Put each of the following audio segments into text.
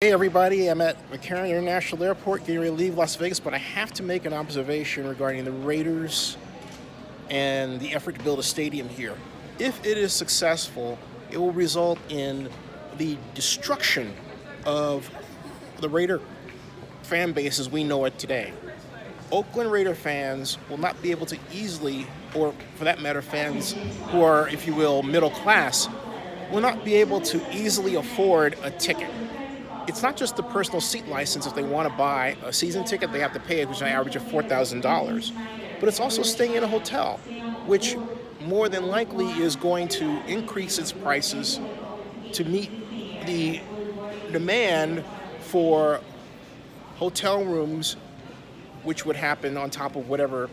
Hey everybody, I'm at McCarran International Airport getting ready to leave Las Vegas, but I have to make an observation regarding the Raiders and the effort to build a stadium here. If it is successful, it will result in the destruction of the Raider fan base as we know it today. Oakland Raider fans will not be able to easily, or for that matter, fans who are, if you will, middle class, will not be able to easily afford a ticket. It's not just the personal seat license. If they want to buy a season ticket, they have to pay it, which is an average of $4,000. But it's also staying in a hotel, which more than likely is going to increase its prices to meet the demand for hotel rooms, which would happen on top of whatever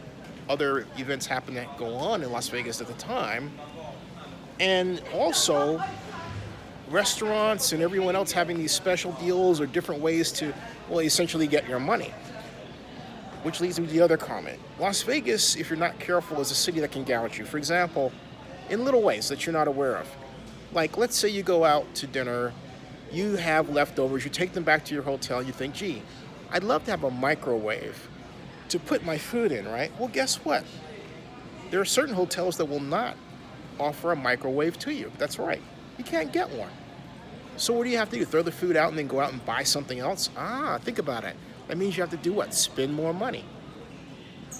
other events happen that go on in Las Vegas at the time. And also, restaurants and everyone else having these special deals or different ways to, well, essentially get your money. Which leads me to the other comment. Las Vegas, if you're not careful, is a city that can gouge you. For example, in little ways that you're not aware of. Like, let's say you go out to dinner, you have leftovers, you take them back to your hotel, you think, gee, I'd love to have a microwave to put my food in, right? Well, guess what? There are certain hotels that will not offer a microwave to you. That's right. You can't get one. So what do you have to do? Throw the food out and then go out and buy something else? Think about it. That means you have to do what? Spend more money.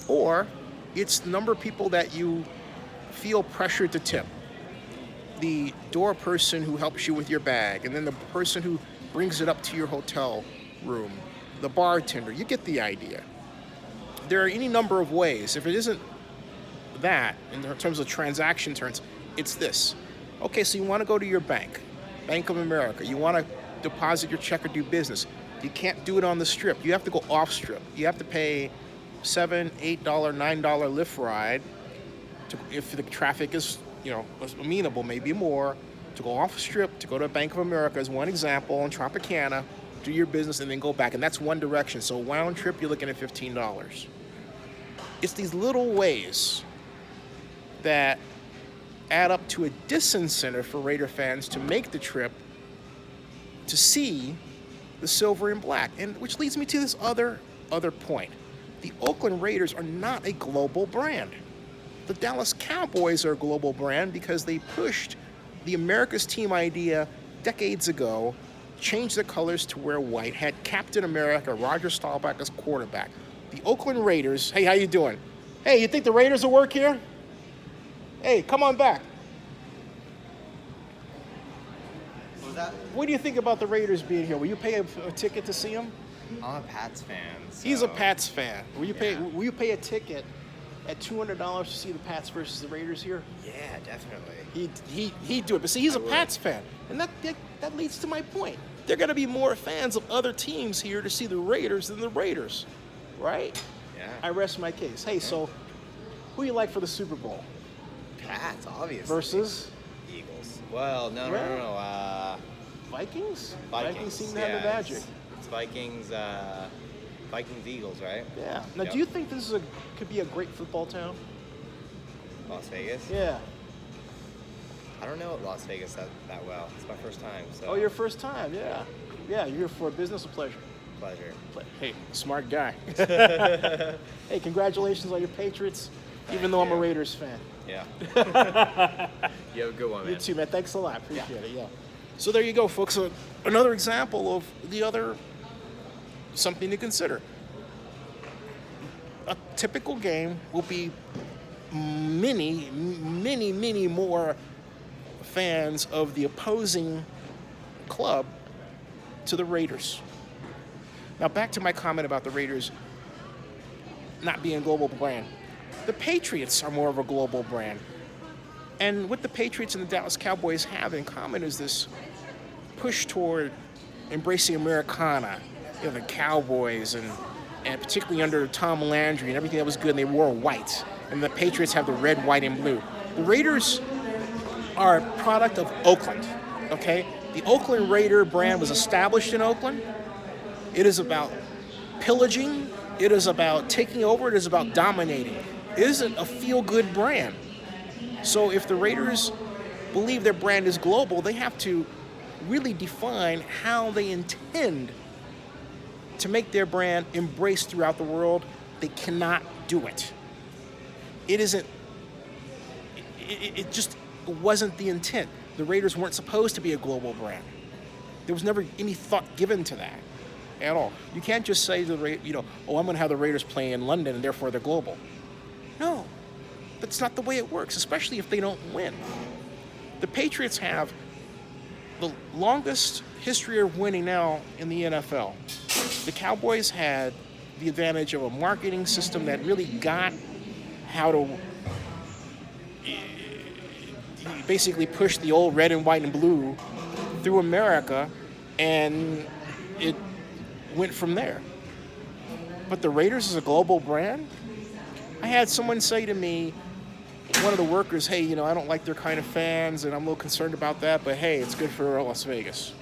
Or it's the number of people that you feel pressured to tip. The door person who helps you with your bag, and then the person who brings it up to your hotel room, the bartender. You get the idea. There are any number of ways. If it isn't that, in terms of transaction terms, it's this. Okay, so you want to go to your bank, Bank of America. You want to deposit your check or do business. You can't do it on the strip. You have to go off strip. You have to pay $7, $8, $9 Lyft ride if the traffic is, amenable, maybe more, to go off strip, to go to Bank of America as one example, in Tropicana, do your business, and then go back. And that's one direction. So round trip, you're looking at $15. It's these little ways that add up to a disincentive for Raider fans to make the trip to see the silver and black. And which leads me to this other point. The Oakland Raiders are not a global brand. The Dallas Cowboys are a global brand because they pushed the America's team idea decades ago, changed the colors to wear white, had Captain America, Roger Staubach as quarterback. The Oakland Raiders, hey, how you doing? Hey, you think the Raiders will work here? Hey, come on back. What do you think about the Raiders being here? Will you pay a ticket to see them? I'm a Pats fan. So. He's a Pats fan. Will you pay a ticket at $200 to see the Pats versus the Raiders here? Yeah, definitely. He'd do it. But see, he's a Pats fan. And that leads to my point. There are going to be more fans of other teams here to see the Raiders than the Raiders. Right? Yeah. I rest my case. Hey, so who you like for the Super Bowl? Pats, obviously. Versus? Eagles. Well, no. Vikings? Vikings seem to have the magic. It's Vikings, Eagles, right? Yeah. Now, Do you think this could be a great football town? Las Vegas? Yeah. I don't know Las Vegas that well. It's my first time. So. Oh, your first time? Yeah. Yeah, you're here for business or pleasure? Pleasure. Hey, smart guy. Hey, congratulations on your Patriots, even though I'm a Raiders fan. Yeah. You have a good one, man. You too, man. Thanks a lot. Appreciate it. Yeah. So there you go, folks. So another example of something to consider. A typical game will be many more fans of the opposing club to the Raiders. Now back to my comment about the Raiders not being a global brand. The Patriots are more of a global brand. And what the Patriots and the Dallas Cowboys have in common is this push toward embracing Americana. The Cowboys and particularly under Tom Landry and everything that was good, and they wore white. And the Patriots have the red, white, and blue. The Raiders are a product of Oakland, okay? The Oakland Raider brand was established in Oakland. It is about pillaging. It is about taking over. It is about dominating. It isn't a feel-good brand. So if the Raiders believe their brand is global, they have to really define how they intend to make their brand embraced throughout the world, they cannot do it. It isn't, it just wasn't the intent. The Raiders weren't supposed to be a global brand. There was never any thought given to that at all. You can't just say to the oh, I'm going to have the Raiders play in London and therefore they're global. No, that's not the way it works, especially if they don't win. The Patriots have the longest history of winning now in the NFL. The Cowboys had the advantage of a marketing system that really got how to basically push the old red and white and blue through America, and it went from there. But the Raiders is a global brand. I had someone say to me, one of the workers, hey, I don't like their kind of fans, and I'm a little concerned about that, but hey, it's good for Las Vegas.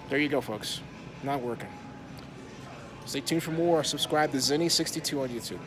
There you go, folks. Not working. Stay tuned for more. Subscribe to Zenny62 on YouTube.